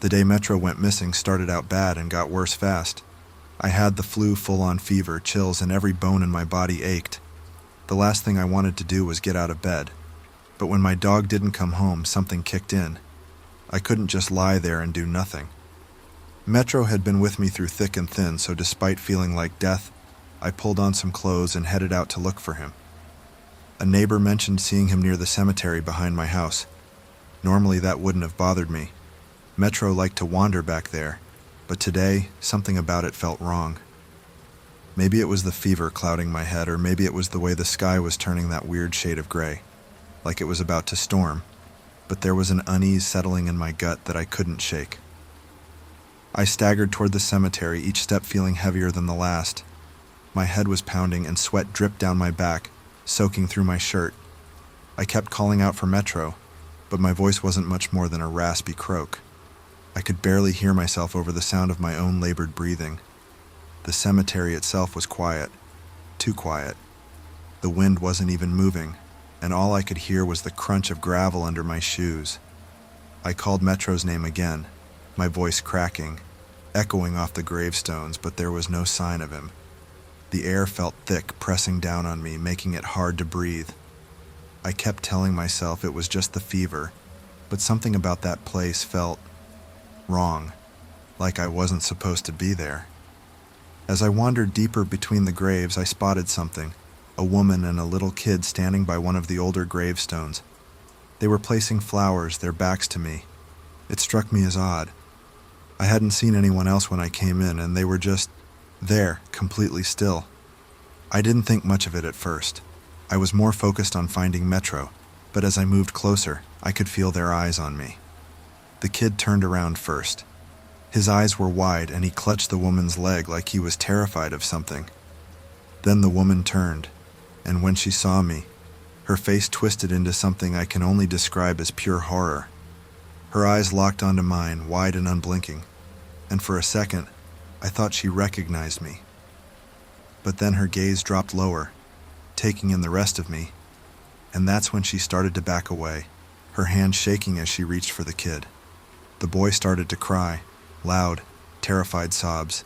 The day Metro went missing started out bad and got worse fast. I had the flu, full-on fever, chills, and every bone in my body ached. The last thing I wanted to do was get out of bed. But when my dog didn't come home, something kicked in. I couldn't just lie there and do nothing. Metro had been with me through thick and thin, so despite feeling like death, I pulled on some clothes and headed out to look for him. A neighbor mentioned seeing him near the cemetery behind my house. Normally that wouldn't have bothered me. Metro liked to wander back there, but today, something about it felt wrong. Maybe it was the fever clouding my head, or maybe it was the way the sky was turning that weird shade of gray, like it was about to storm, but there was an unease settling in my gut that I couldn't shake. I staggered toward the cemetery, each step feeling heavier than the last. My head was pounding and sweat dripped down my back, soaking through my shirt. I kept calling out for Metro, but my voice wasn't much more than a raspy croak. I could barely hear myself over the sound of my own labored breathing. The cemetery itself was quiet, too quiet. The wind wasn't even moving, and all I could hear was the crunch of gravel under my shoes. I called Metro's name again, my voice cracking, echoing off the gravestones, but there was no sign of him. The air felt thick, pressing down on me, making it hard to breathe. I kept telling myself it was just the fever, but something about that place felt wrong, like I wasn't supposed to be there. As I wandered deeper between the graves, I spotted something, a woman and a little kid standing by one of the older gravestones. They were placing flowers, their backs to me. It struck me as odd. I hadn't seen anyone else when I came in, and they were just there, completely still. I didn't think much of it at first. I was more focused on finding Metro, but as I moved closer, I could feel their eyes on me. The kid turned around first. His eyes were wide, and he clutched the woman's leg like he was terrified of something. Then the woman turned, and when she saw me, her face twisted into something I can only describe as pure horror. Her eyes locked onto mine, wide and unblinking, and for a second, I thought she recognized me. But then her gaze dropped lower, taking in the rest of me, and that's when she started to back away, her hand shaking as she reached for the kid. The boy started to cry, loud, terrified sobs,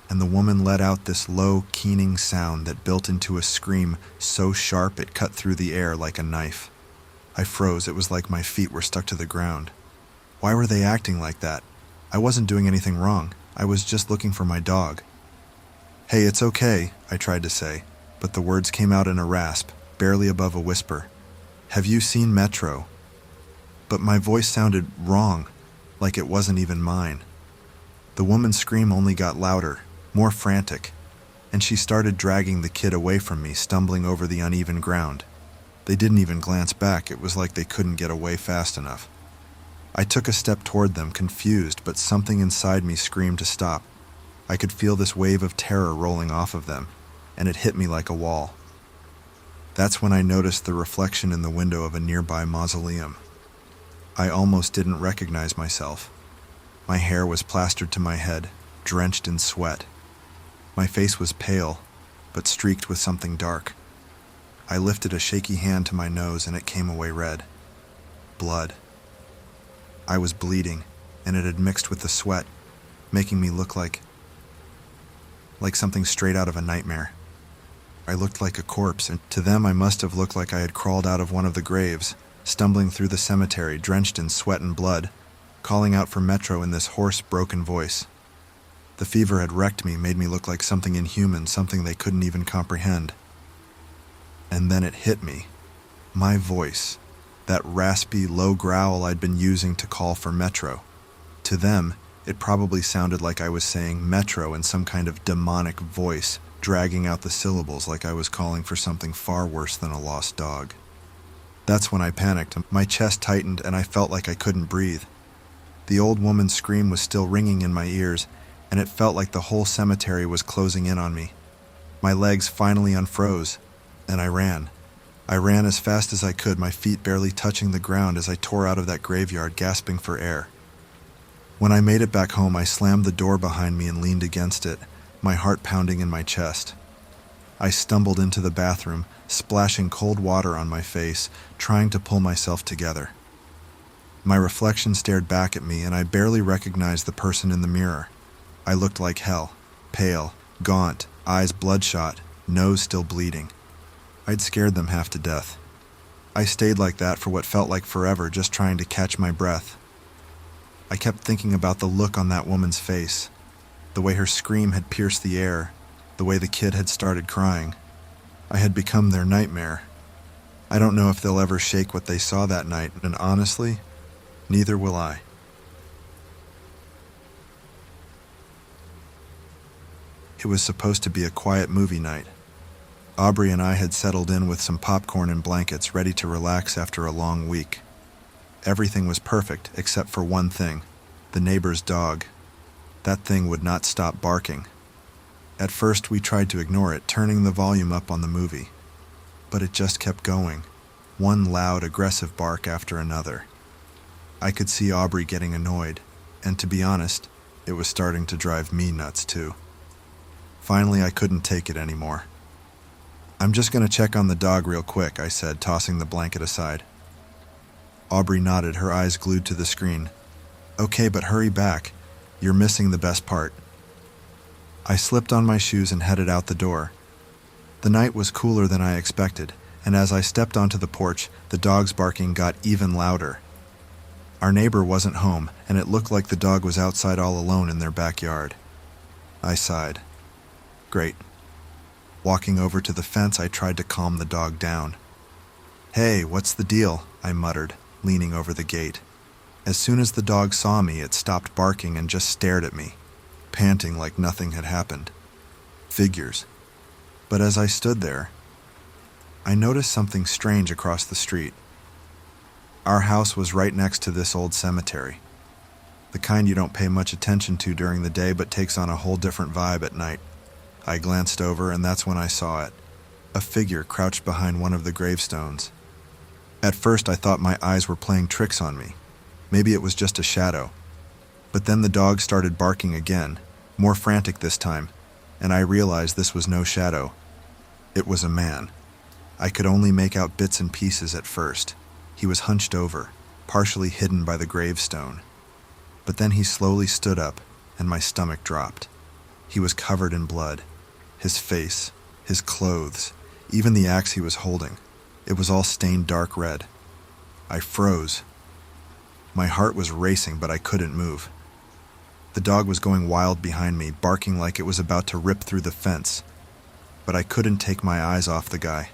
and the woman let out this low, keening sound that built into a scream so sharp it cut through the air like a knife. I froze. It was like my feet were stuck to the ground. Why were they acting like that? I wasn't doing anything wrong. I was just looking for my dog. "Hey, it's okay," I tried to say, but the words came out in a rasp, barely above a whisper. "Have you seen Metro?" But my voice sounded wrong, like it wasn't even mine. The woman's scream only got louder, more frantic, and she started dragging the kid away from me, stumbling over the uneven ground. They didn't even glance back. It was like they couldn't get away fast enough. I took a step toward them, confused, but something inside me screamed to stop. I could feel this wave of terror rolling off of them, and it hit me like a wall. That's when I noticed the reflection in the window of a nearby mausoleum. I almost didn't recognize myself. My hair was plastered to my head, drenched in sweat. My face was pale, but streaked with something dark. I lifted a shaky hand to my nose and it came away red. Blood. I was bleeding, and it had mixed with the sweat, making me look like something straight out of a nightmare. I looked like a corpse, and to them I must have looked like I had crawled out of one of the graves, stumbling through the cemetery, drenched in sweat and blood, calling out for Metro in this hoarse, broken voice. The fever had wrecked me, made me look like something inhuman, something they couldn't even comprehend. And then it hit me. My voice. That raspy, low growl I'd been using to call for Metro. To them, it probably sounded like I was saying Metro in some kind of demonic voice, dragging out the syllables like I was calling for something far worse than a lost dog. That's when I panicked. My chest tightened and I felt like I couldn't breathe. The old woman's scream was still ringing in my ears, and it felt like the whole cemetery was closing in on me. My legs finally unfroze, and I ran. I ran as fast as I could, my feet barely touching the ground as I tore out of that graveyard, gasping for air. When I made it back home, I slammed the door behind me and leaned against it, my heart pounding in my chest. I stumbled into the bathroom, splashing cold water on my face, trying to pull myself together. My reflection stared back at me, and I barely recognized the person in the mirror. I looked like hell, pale, gaunt, eyes bloodshot, nose still bleeding. I'd scared them half to death. I stayed like that for what felt like forever, just trying to catch my breath. I kept thinking about the look on that woman's face, the way her scream had pierced the air, the way the kid had started crying. I had become their nightmare. I don't know if they'll ever shake what they saw that night, and honestly, neither will I. It was supposed to be a quiet movie night. Aubrey and I had settled in with some popcorn and blankets, ready to relax after a long week. Everything was perfect except for one thing: the neighbor's dog. That thing would not stop barking. At first we tried to ignore it, turning the volume up on the movie. But it just kept going, one loud, aggressive bark after another. I could see Aubrey getting annoyed, and to be honest, it was starting to drive me nuts too. Finally, I couldn't take it anymore. "I'm just going to check on the dog real quick," I said, tossing the blanket aside. Aubrey nodded, her eyes glued to the screen. "Okay, but hurry back. You're missing the best part." I slipped on my shoes and headed out the door. The night was cooler than I expected, and as I stepped onto the porch, the dog's barking got even louder. Our neighbor wasn't home, and it looked like the dog was outside all alone in their backyard. I sighed. Great. Walking over to the fence, I tried to calm the dog down. "Hey, what's the deal?" I muttered, leaning over the gate. As soon as the dog saw me, it stopped barking and just stared at me, panting like nothing had happened. Figures. But as I stood there, I noticed something strange across the street. Our house was right next to this old cemetery. The kind you don't pay much attention to during the day but takes on a whole different vibe at night. I glanced over, and that's when I saw it. A figure crouched behind one of the gravestones. At first I thought my eyes were playing tricks on me. Maybe it was just a shadow. But then the dog started barking again, more frantic this time, and I realized this was no shadow. It was a man. I could only make out bits and pieces at first. He was hunched over, partially hidden by the gravestone. But then he slowly stood up, and my stomach dropped. He was covered in blood. His face, his clothes, even the axe he was holding. It was all stained dark red. I froze. My heart was racing, but I couldn't move. The dog was going wild behind me, barking like it was about to rip through the fence. But I couldn't take my eyes off the guy.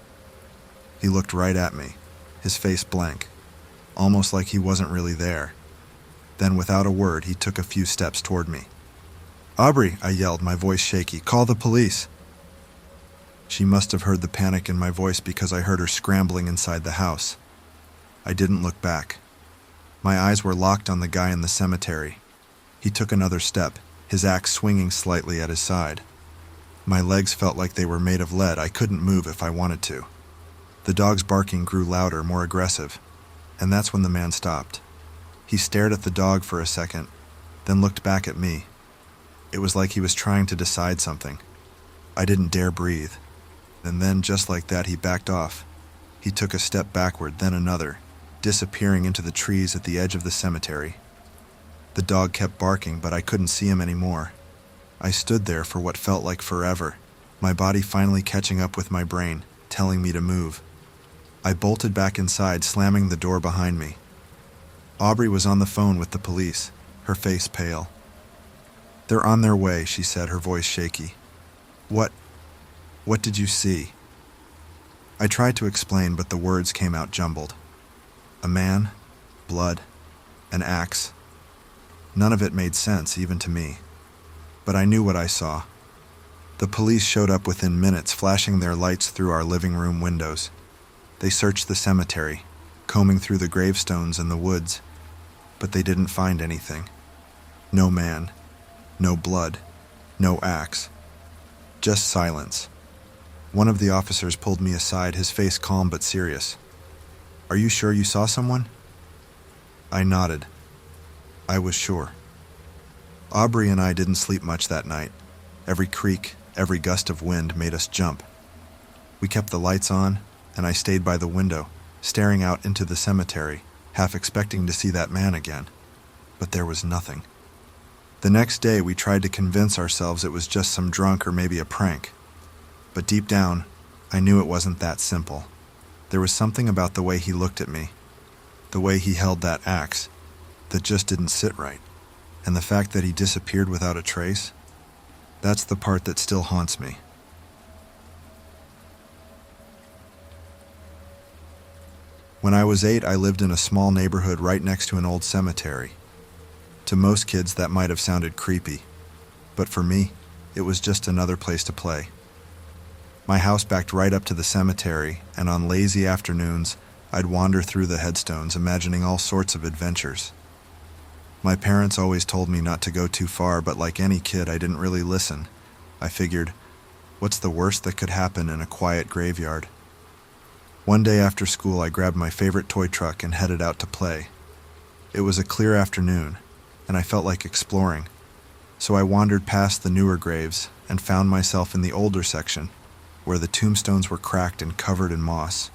He looked right at me, his face blank, almost like he wasn't really there. Then, without a word, he took a few steps toward me. "Aubrey," I yelled, my voice shaky, "call the police." She must have heard the panic in my voice because I heard her scrambling inside the house. I didn't look back. My eyes were locked on the guy in the cemetery. He took another step, his axe swinging slightly at his side. My legs felt like they were made of lead. I couldn't move if I wanted to. The dog's barking grew louder, more aggressive, and that's when the man stopped. He stared at the dog for a second, then looked back at me. It was like he was trying to decide something. I didn't dare breathe. And then, just like that, he backed off. He took a step backward, then another, disappearing into the trees at the edge of the cemetery. The dog kept barking, but I couldn't see him anymore. I stood there for what felt like forever, my body finally catching up with my brain, telling me to move. I bolted back inside, slamming the door behind me. Aubrey was on the phone with the police, her face pale. "They're on their way," she said, her voice shaky. What did you see?" I tried to explain, but the words came out jumbled. A man, blood, an axe. None of it made sense, even to me. But I knew what I saw. The police showed up within minutes, flashing their lights through our living room windows. They searched the cemetery, combing through the gravestones and the woods, but they didn't find anything. No man, no blood, no axe. Just silence. One of the officers pulled me aside, his face calm but serious. "Are you sure you saw someone?" I nodded. I was sure. Aubrey and I didn't sleep much that night. Every creak, every gust of wind made us jump. We kept the lights on, and I stayed by the window, staring out into the cemetery, half expecting to see that man again. But there was nothing. The next day, we tried to convince ourselves it was just some drunk or maybe a prank. But deep down, I knew it wasn't that simple. There was something about the way he looked at me, the way he held that axe, that just didn't sit right. And the fact that he disappeared without a trace, that's the part that still haunts me. When I was 8, I lived in a small neighborhood right next to an old cemetery. To most kids, that might have sounded creepy, but for me, it was just another place to play. My house backed right up to the cemetery, and on lazy afternoons, I'd wander through the headstones, imagining all sorts of adventures. My parents always told me not to go too far, but like any kid, I didn't really listen. I figured, what's the worst that could happen in a quiet graveyard? One day after school, I grabbed my favorite toy truck and headed out to play. It was a clear afternoon, and I felt like exploring. So I wandered past the newer graves and found myself in the older section, where the tombstones were cracked and covered in moss.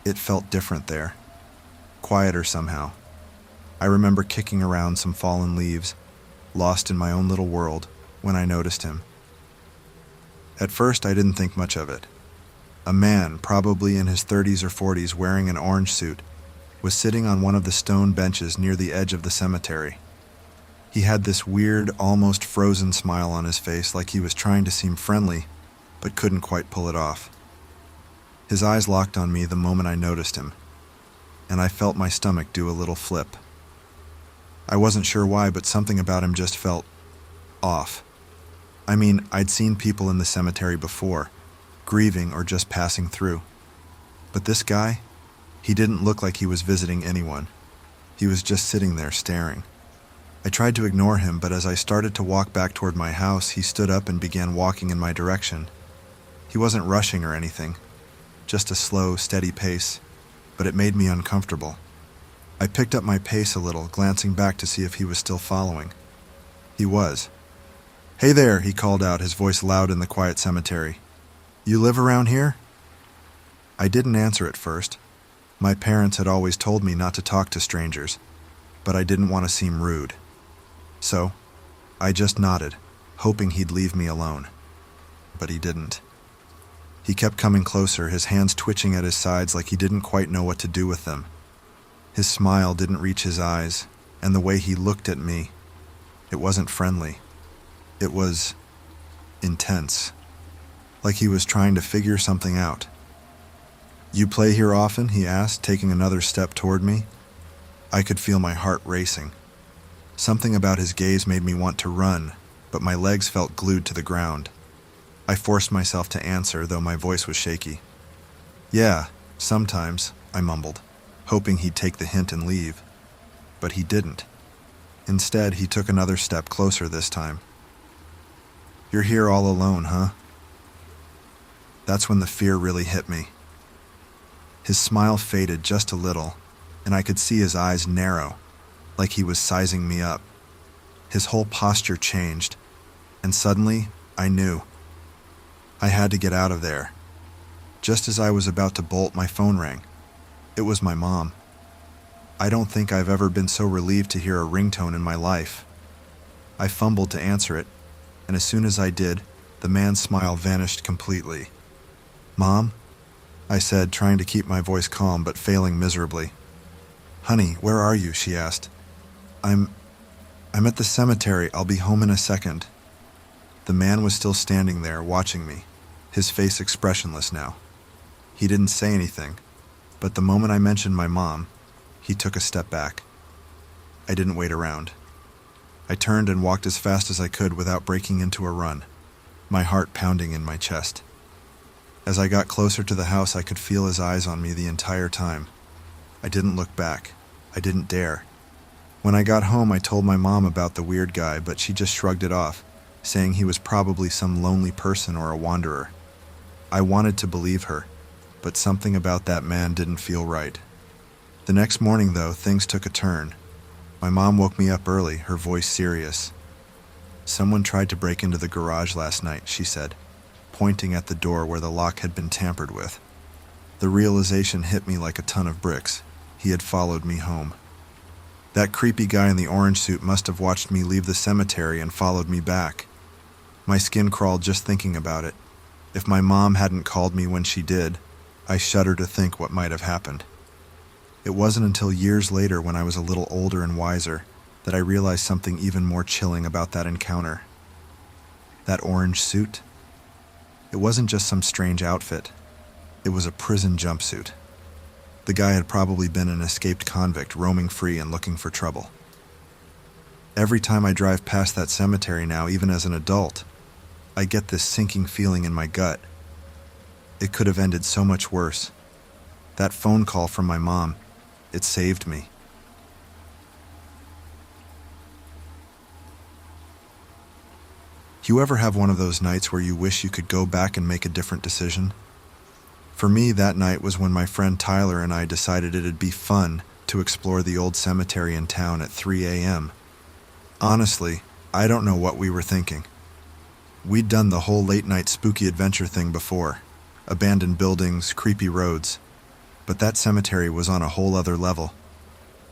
It felt different there, quieter somehow. I remember kicking around some fallen leaves, lost in my own little world, when I noticed him. At first, I didn't think much of it. A man, probably in his 30s or 40s, wearing an orange suit, was sitting on one of the stone benches near the edge of the cemetery. He had this weird, almost frozen smile on his face, like he was trying to seem friendly, but couldn't quite pull it off. His eyes locked on me the moment I noticed him, and I felt my stomach do a little flip. I wasn't sure why, but something about him just felt off. I mean, I'd seen people in the cemetery before, grieving or just passing through. But this guy, he didn't look like he was visiting anyone. He was just sitting there staring. I tried to ignore him, but as I started to walk back toward my house, he stood up and began walking in my direction. He wasn't rushing or anything, just a slow, steady pace, but it made me uncomfortable. I picked up my pace a little, glancing back to see if he was still following. He was. "Hey there," he called out, his voice loud in the quiet cemetery. "You live around here?" I didn't answer at first. My parents had always told me not to talk to strangers, but I didn't want to seem rude. So, I just nodded, hoping he'd leave me alone. But he didn't. He kept coming closer, his hands twitching at his sides like he didn't quite know what to do with them. His smile didn't reach his eyes, and the way he looked at me, it wasn't friendly. It was intense, like he was trying to figure something out. "You play here often?" he asked, taking another step toward me. I could feel my heart racing. Something about his gaze made me want to run, but my legs felt glued to the ground. I forced myself to answer, though my voice was shaky. "Yeah, sometimes," I mumbled, hoping he'd take the hint and leave. But he didn't. Instead, he took another step closer this time. "You're here all alone, huh?" That's when the fear really hit me. His smile faded just a little, and I could see his eyes narrow, like he was sizing me up. His whole posture changed, and suddenly, I knew. I had to get out of there. Just as I was about to bolt, my phone rang. It was my mom. I don't think I've ever been so relieved to hear a ringtone in my life. I fumbled to answer it, and as soon as I did, the man's smile vanished completely. "Mom?" I said, trying to keep my voice calm but failing miserably. "Honey, where are you?" she asked. I'm at the cemetery. I'll be home in a second." The man was still standing there, watching me, his face expressionless now. He didn't say anything, but the moment I mentioned my mom, he took a step back. I didn't wait around. I turned and walked as fast as I could without breaking into a run, my heart pounding in my chest. As I got closer to the house, I could feel his eyes on me the entire time. I didn't look back. I didn't dare. When I got home, I told my mom about the weird guy, but she just shrugged it off, saying he was probably some lonely person or a wanderer. I wanted to believe her, but something about that man didn't feel right. The next morning, though, things took a turn. My mom woke me up early, her voice serious. "Someone tried to break into the garage last night," she said, pointing at the door where the lock had been tampered with. The realization hit me like a ton of bricks. he had followed me home. That creepy guy in the orange suit must have watched me leave the cemetery and followed me back. My skin crawled just thinking about it. If my mom hadn't called me when she did, I shudder to think what might have happened. It wasn't until years later, when I was a little older and wiser, that I realized something even more chilling about that encounter. That orange suit? It wasn't just some strange outfit. It was a prison jumpsuit. The guy had probably been an escaped convict roaming free and looking for trouble. Every time I drive past that cemetery now, even as an adult, I get this sinking feeling in my gut. It could have ended so much worse. That phone call from my mom, it saved me. Do you ever have one of those nights where you wish you could go back and make a different decision? For me, that night was when my friend Tyler and I decided it'd be fun to explore the old cemetery in town at 3 a.m. Honestly, I don't know what we were thinking. We'd done the whole late-night spooky adventure thing before. Abandoned buildings, creepy roads. But that cemetery was on a whole other level.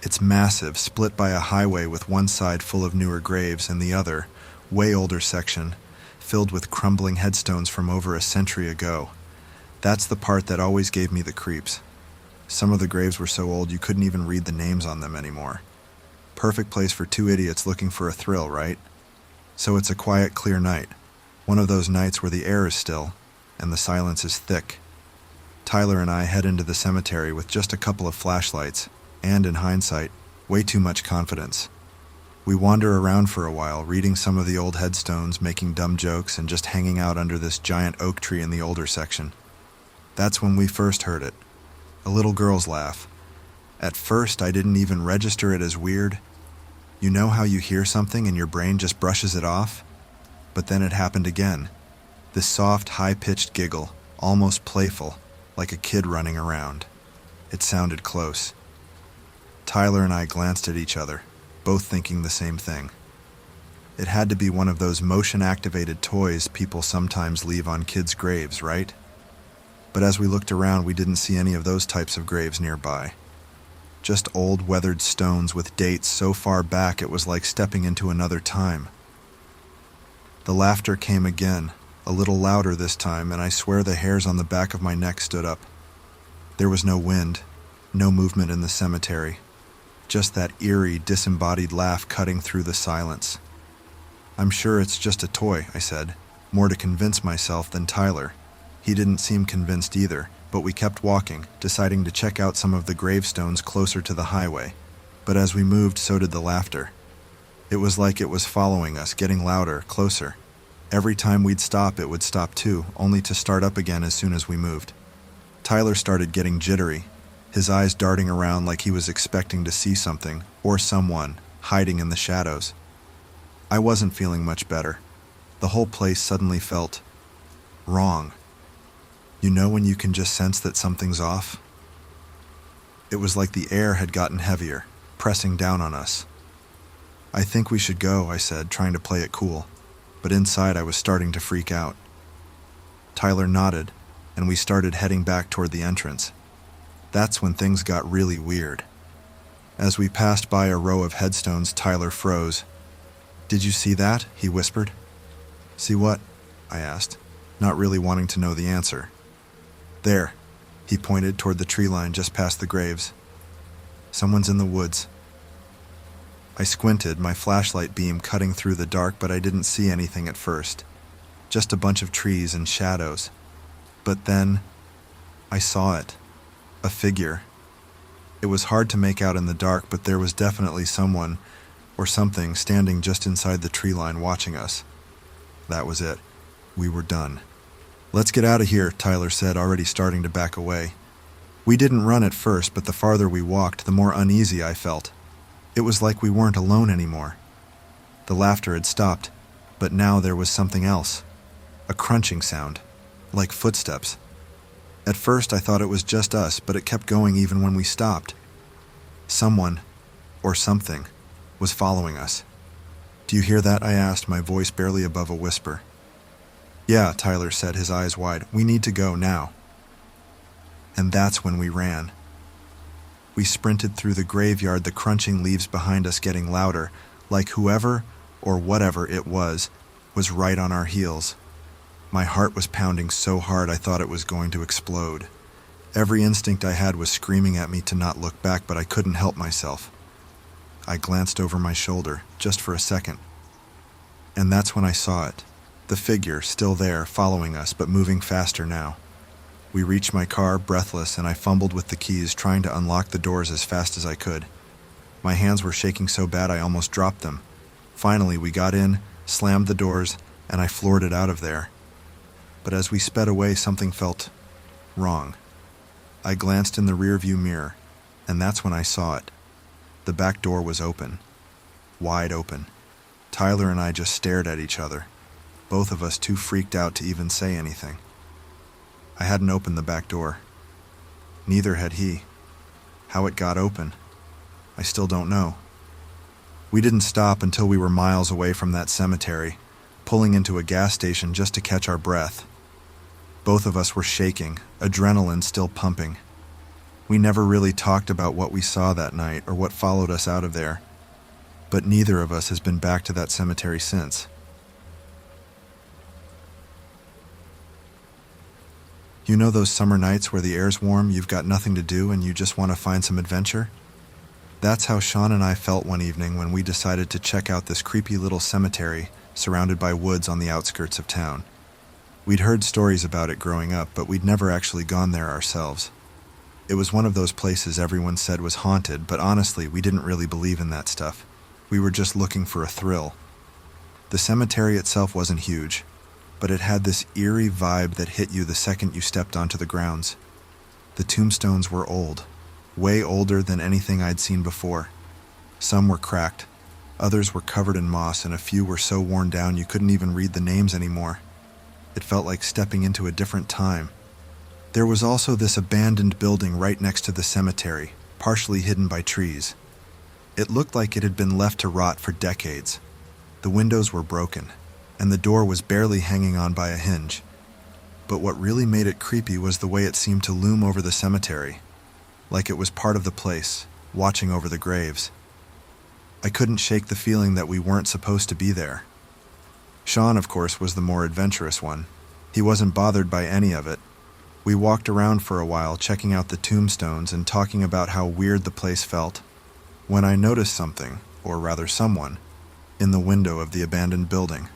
It's massive, split by a highway with one side full of newer graves and the other, way older section, filled with crumbling headstones from over a century ago. That's the part that always gave me the creeps. Some of the graves were so old you couldn't even read the names on them anymore. Perfect place for two idiots looking for a thrill, right? So it's a quiet, clear night. One of those nights where the air is still and the silence is thick. Tyler and I head into the cemetery with just a couple of flashlights and, in hindsight, way too much confidence. We wander around for a while, reading some of the old headstones, making dumb jokes, and just hanging out under this giant oak tree in the older section. That's when we first heard it. A little girl's laugh. At first, I didn't even register it as weird. You know how you hear something and your brain just brushes it off? But then it happened again. This soft, high-pitched giggle, almost playful, like a kid running around. It sounded close. Tyler and I glanced at each other, both thinking the same thing. It had to be one of those motion-activated toys people sometimes leave on kids' graves, right? But as we looked around, we didn't see any of those types of graves nearby. Just old, weathered stones with dates so far back it was like stepping into another time. The laughter came again, a little louder this time, and I swear the hairs on the back of my neck stood up. There was no wind, no movement in the cemetery, just that eerie, disembodied laugh cutting through the silence. "I'm sure it's just a toy," I said, more to convince myself than Tyler. He didn't seem convinced either, but we kept walking, deciding to check out some of the gravestones closer to the highway. But as we moved, so did the laughter. It was like it was following us, getting louder, closer. Every time we'd stop, it would stop too, only to start up again as soon as we moved. Tyler started getting jittery, his eyes darting around like he was expecting to see something, or someone, hiding in the shadows. I wasn't feeling much better. The whole place suddenly felt wrong. You know when you can just sense that something's off? It was like the air had gotten heavier, pressing down on us. "I think we should go," I said, trying to play it cool, but inside I was starting to freak out. Tyler nodded, and we started heading back toward the entrance. That's when things got really weird. As we passed by a row of headstones, Tyler froze. "Did you see that?" he whispered. "See what?" I asked, not really wanting to know the answer. "There," he pointed toward the tree line just past the graves. "Someone's in the woods." I squinted, my flashlight beam cutting through the dark, but I didn't see anything at first. Just a bunch of trees and shadows. But then, I saw it. A figure. It was hard to make out in the dark, but there was definitely someone, or something, standing just inside the tree line watching us. That was it. We were done. "Let's get out of here," Tyler said, already starting to back away. We didn't run at first, but the farther we walked, the more uneasy I felt. It was like we weren't alone anymore. The laughter had stopped, but now there was something else. A crunching sound, like footsteps. At first I thought it was just us, but it kept going even when we stopped. Someone, or something, was following us. "Do you hear that?" I asked, my voice barely above a whisper. "Yeah," Tyler said, his eyes wide. "We need to go now." And that's when we ran. We sprinted through the graveyard, the crunching leaves behind us getting louder, like whoever, or whatever it was right on our heels. My heart was pounding so hard I thought it was going to explode. Every instinct I had was screaming at me to not look back, but I couldn't help myself. I glanced over my shoulder, just for a second. And that's when I saw it. The figure, still there, following us, but moving faster now. We reached my car, breathless, and I fumbled with the keys, trying to unlock the doors as fast as I could. My hands were shaking so bad I almost dropped them. Finally, we got in, slammed the doors, and I floored it out of there. But as we sped away, something felt wrong. I glanced in the rearview mirror, and that's when I saw it. The back door was open. Wide open. Tyler and I just stared at each other, both of us too freaked out to even say anything. I hadn't opened the back door. Neither had he. How it got open, I still don't know. We didn't stop until we were miles away from that cemetery, pulling into a gas station just to catch our breath. Both of us were shaking, adrenaline still pumping. We never really talked about what we saw that night or what followed us out of there, but neither of us has been back to that cemetery since. You know those summer nights where the air's warm, you've got nothing to do, and you just want to find some adventure? That's how Sean and I felt one evening when we decided to check out this creepy little cemetery surrounded by woods on the outskirts of town. We'd heard stories about it growing up, but we'd never actually gone there ourselves. It was one of those places everyone said was haunted, but honestly, we didn't really believe in that stuff. We were just looking for a thrill. The cemetery itself wasn't huge, but it had this eerie vibe that hit you the second you stepped onto the grounds. The tombstones were old, way older than anything I'd seen before. Some were cracked, others were covered in moss, and a few were so worn down you couldn't even read the names anymore. It felt like stepping into a different time. There was also this abandoned building right next to the cemetery, partially hidden by trees. It looked like it had been left to rot for decades. The windows were broken, and the door was barely hanging on by a hinge. But what really made it creepy was the way it seemed to loom over the cemetery, like it was part of the place, watching over the graves. I couldn't shake the feeling that we weren't supposed to be there. Sean, of course, was the more adventurous one. He wasn't bothered by any of it. We walked around for a while, checking out the tombstones and talking about how weird the place felt, when I noticed something, or rather someone, in the window of the abandoned building.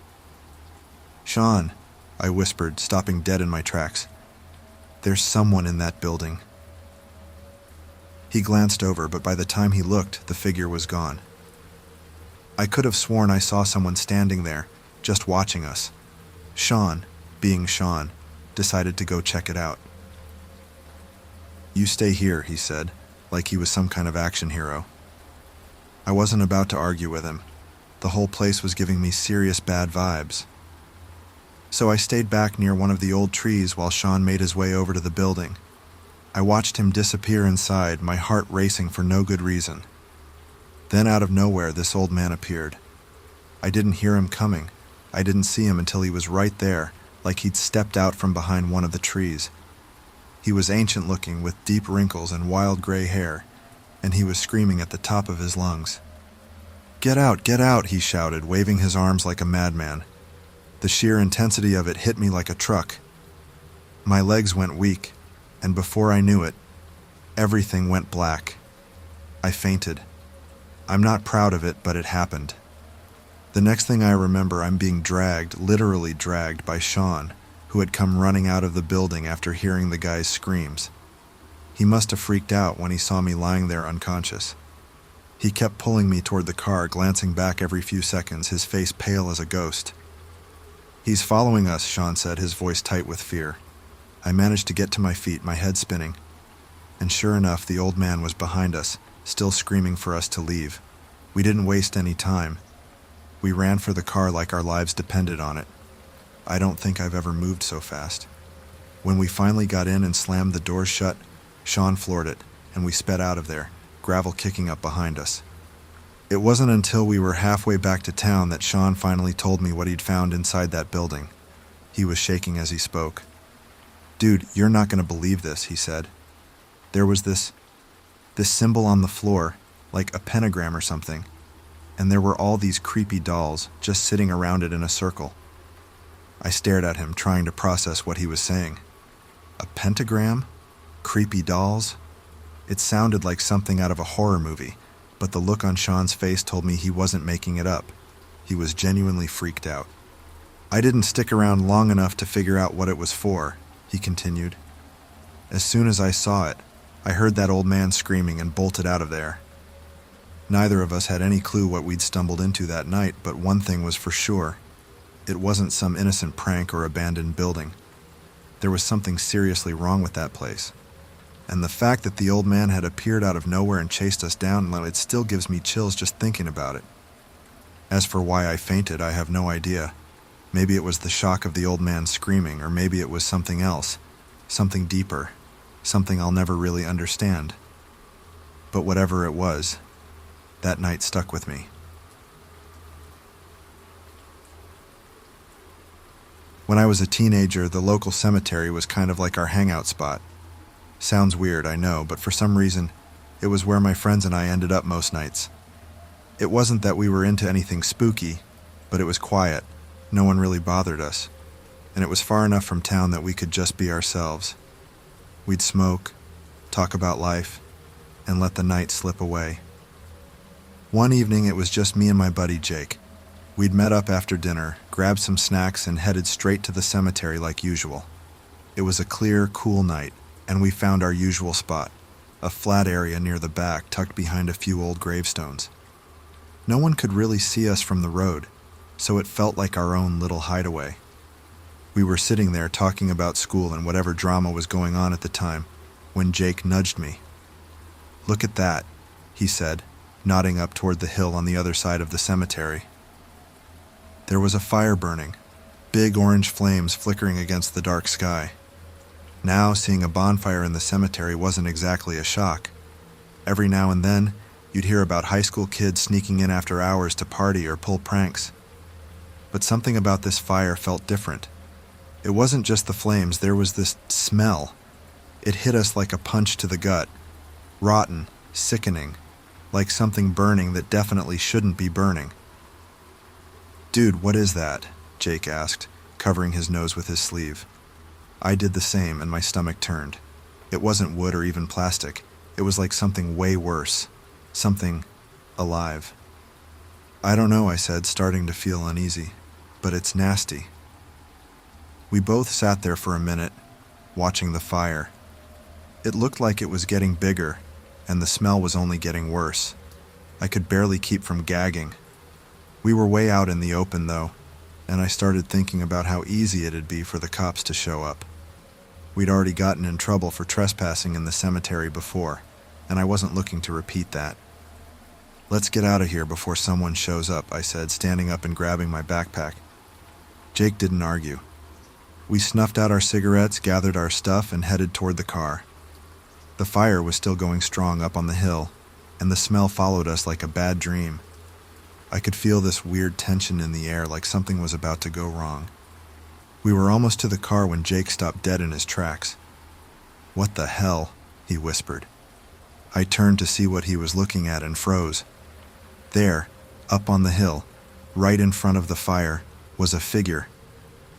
"Sean," I whispered, stopping dead in my tracks. "There's someone in that building." He glanced over, but by the time he looked, the figure was gone. I could have sworn I saw someone standing there, just watching us. Sean, being Sean, decided to go check it out. "You stay here," he said, like he was some kind of action hero. I wasn't about to argue with him. The whole place was giving me serious bad vibes. So I stayed back near one of the old trees while Sean made his way over to the building. I watched him disappear inside, my heart racing for no good reason. Then out of nowhere, this old man appeared. I didn't hear him coming. I didn't see him until he was right there, like he'd stepped out from behind one of the trees. He was ancient looking, with deep wrinkles and wild gray hair, and he was screaming at the top of his lungs. Get out," he shouted, waving his arms like a madman. The sheer intensity of it hit me like a truck. My legs went weak, and before I knew it, everything went black. I fainted. I'm not proud of it, but it happened. The next thing I remember, I'm being dragged, literally dragged, by Sean, who had come running out of the building after hearing the guy's screams. He must have freaked out when he saw me lying there unconscious. He kept pulling me toward the car, glancing back every few seconds, his face pale as a ghost. "He's following us," Sean said, his voice tight with fear. I managed to get to my feet, my head spinning. And sure enough, the old man was behind us, still screaming for us to leave. We didn't waste any time. We ran for the car like our lives depended on it. I don't think I've ever moved so fast. When we finally got in and slammed the doors shut, Sean floored it, and we sped out of there, gravel kicking up behind us. It wasn't until we were halfway back to town that Sean finally told me what he'd found inside that building. He was shaking as he spoke. "Dude, you're not going to believe this," he said. "There was this This symbol on the floor, like a pentagram or something, and there were all these creepy dolls just sitting around it in a circle. I stared at him, trying to process what he was saying. A pentagram? Creepy dolls? It sounded like something out of a horror movie, but the look on Sean's face told me he wasn't making it up. He was genuinely freaked out. I didn't stick around long enough to figure out what it was for, he continued. As soon as I saw it, I heard that old man screaming and bolted out of there. Neither of us had any clue what we'd stumbled into that night, but one thing was for sure. It wasn't some innocent prank or abandoned building. There was something seriously wrong with that place. And the fact that the old man had appeared out of nowhere and chased us down, it still gives me chills just thinking about it. As for why I fainted, I have no idea. Maybe it was the shock of the old man screaming, or maybe it was something else, something deeper, something I'll never really understand. But whatever it was, that night stuck with me. When I was a teenager, the local cemetery was kind of like our hangout spot. Sounds weird, I know, but for some reason, it was where my friends and I ended up most nights. It wasn't that we were into anything spooky, but it was quiet. No one really bothered us, and it was far enough from town that we could just be ourselves. We'd smoke, talk about life, and let the night slip away. One evening, it was just me and my buddy Jake. We'd met up after dinner, grabbed some snacks, and headed straight to the cemetery like usual. It was a clear, cool night, and we found our usual spot, a flat area near the back tucked behind a few old gravestones. No one could really see us from the road, so it felt like our own little hideaway. We were sitting there talking about school and whatever drama was going on at the time, when Jake nudged me. "Look at that," he said, nodding up toward the hill on the other side of the cemetery. There was a fire burning, big orange flames flickering against the dark sky. Now, seeing a bonfire in the cemetery wasn't exactly a shock. Every now and then, you'd hear about high school kids sneaking in after hours to party or pull pranks. But something about this fire felt different. It wasn't just the flames, there was this smell. It hit us like a punch to the gut. Rotten, sickening, like something burning that definitely shouldn't be burning. "Dude, what is that?" Jake asked, covering his nose with his sleeve. I did the same, and my stomach turned. It wasn't wood or even plastic. It was like something way worse. Something alive. "I don't know," I said, starting to feel uneasy. "But it's nasty." We both sat there for a minute, watching the fire. It looked like it was getting bigger, and the smell was only getting worse. I could barely keep from gagging. We were way out in the open, though, and I started thinking about how easy it'd be for the cops to show up. We'd already gotten in trouble for trespassing in the cemetery before, and I wasn't looking to repeat that. "Let's get out of here before someone shows up," I said, standing up and grabbing my backpack. Jake didn't argue. We snuffed out our cigarettes, gathered our stuff, and headed toward the car. The fire was still going strong up on the hill, and the smell followed us like a bad dream. I could feel this weird tension in the air, like something was about to go wrong. We were almost to the car when Jake stopped dead in his tracks. "What the hell?" he whispered. I turned to see what he was looking at and froze. There, up on the hill, right in front of the fire, was a figure,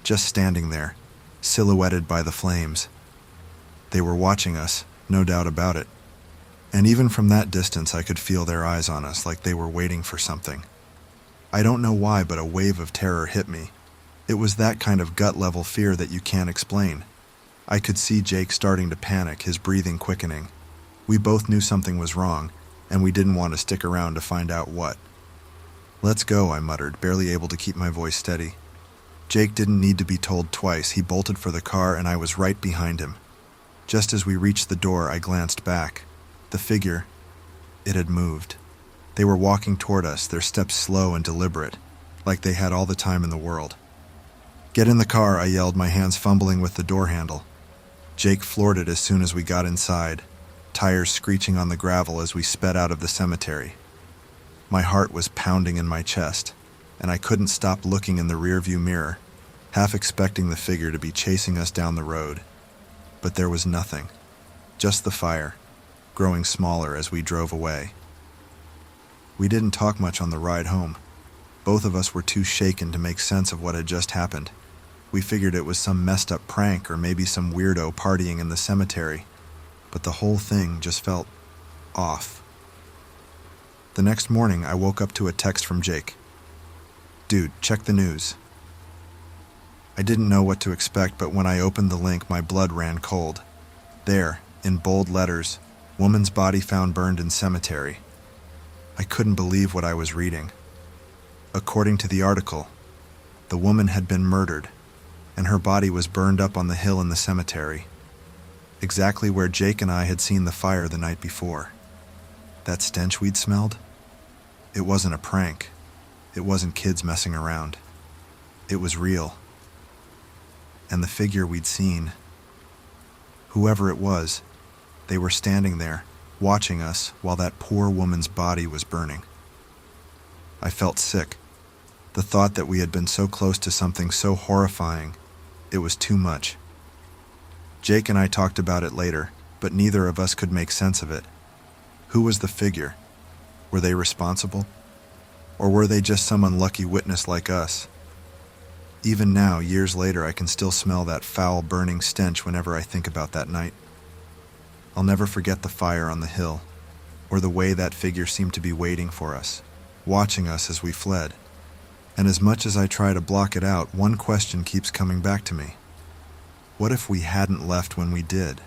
just standing there, silhouetted by the flames. They were watching us, no doubt about it. And even from that distance, I could feel their eyes on us, like they were waiting for something. I don't know why, but a wave of terror hit me. It was that kind of gut-level fear that you can't explain. I could see Jake starting to panic, his breathing quickening. We both knew something was wrong, and we didn't want to stick around to find out what. "Let's go," I muttered, barely able to keep my voice steady. Jake didn't need to be told twice. He bolted for the car, and I was right behind him. Just as we reached the door, I glanced back. The figure, it had moved. They were walking toward us, their steps slow and deliberate, like they had all the time in the world. "Get in the car," I yelled, my hands fumbling with the door handle. Jake floored it as soon as we got inside, tires screeching on the gravel as we sped out of the cemetery. My heart was pounding in my chest, and I couldn't stop looking in the rearview mirror, half expecting the figure to be chasing us down the road. But there was nothing, just the fire. growing smaller as we drove away. We didn't talk much on the ride home. Both of us were too shaken to make sense of what had just happened. We figured it was some messed up prank or maybe some weirdo partying in the cemetery, but the whole thing just felt off. The next morning, I woke up to a text from Jake. "Dude, check the news." I didn't know what to expect, but when I opened the link, my blood ran cold. There, in bold letters, "Woman's body found burned in cemetery." I couldn't believe what I was reading. According to the article, the woman had been murdered, and her body was burned up on the hill in the cemetery, exactly where Jake and I had seen the fire the night before. That stench we'd smelled? It wasn't a prank. It wasn't kids messing around. It was real. And the figure we'd seen, whoever it was, they were standing there, watching us while that poor woman's body was burning. I felt sick. The thought that we had been so close to something so horrifying, it was too much. Jake and I talked about it later, but neither of us could make sense of it. Who was the figure? Were they responsible? Or were they just some unlucky witness like us? Even now, years later, I can still smell that foul burning stench whenever I think about that night. I'll never forget the fire on the hill, or the way that figure seemed to be waiting for us, watching us as we fled. And as much as I try to block it out, one question keeps coming back to me. What if we hadn't left when we did?